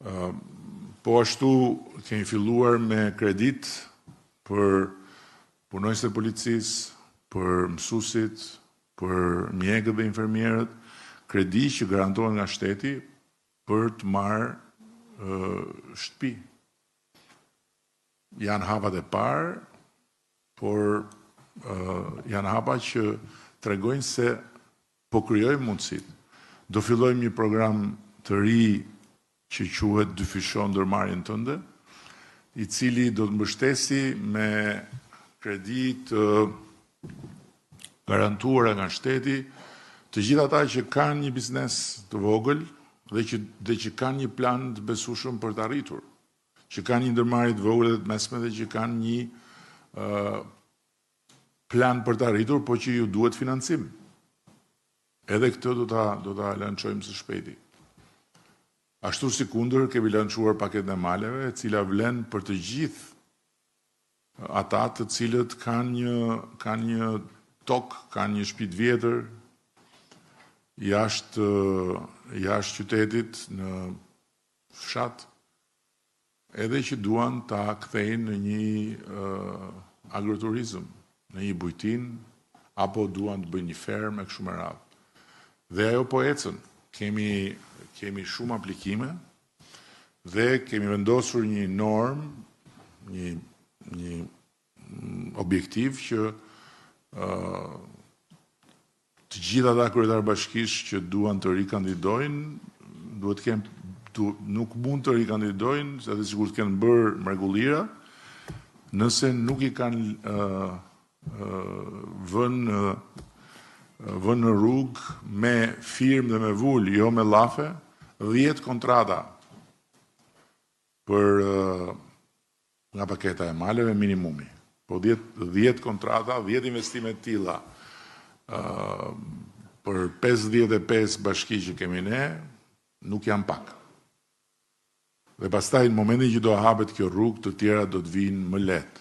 Po ashtu kemi filluar me kredit për punonjësit e policisë, për mësuesit, për mjekët dhe infermierët, kredi që garantohen nga shteti për të marrë shtëpi. Janë hapat e parë, por janë hapa që tregojnë se po krijojmë mundësitë. Do fillojmë një program të ri që quhet Dyfishon ndërmarrjen tënde, i cili do të mbështesi me kredi të garantuara nga shteti të gjithë ata që kanë një biznes të vogël dhe që kanë një plan të besueshëm për të arritur, që kanë një ndërmarrje të vogël dhe të mesme dhe që kanë një plan për të arritur, po që ju duhet financim. Edhe këtë do ta lançojmë së shpejti. Ashtu si kundër kemi lançuar paketën e maleve, e cila vlen për të gjithë ata të cilët kanë një tokë, kanë një shtëpi të vjetër jashtë qytetit në fshat, edhe që duan ta kthejnë në një agroturizëm, në një bujtin, apo duan të bëjnë një fermë e kështu me radhë. Dhe ajo po ecën. Kemi shumë aplikime dhe kemi vendosur një normë, një objektiv që të gjitha ata kryetarë bashkish që duan të rikandidojnë, nuk mund të rikandidojnë, se dhe sikur të kenë bërë mregullira, nëse nuk i kanë vënë në rrugë me firmë dhe me vull, jo me llafe, 10 kontrata për nga paketa e maleve minimumi. Po 10 kontrata, 10 investime të tilla për 55 bashki që kemi ne, nuk janë pak. Dhe pastaj në momentin që do hapet kjo rrugë, të tjera do të vinë më lehtë.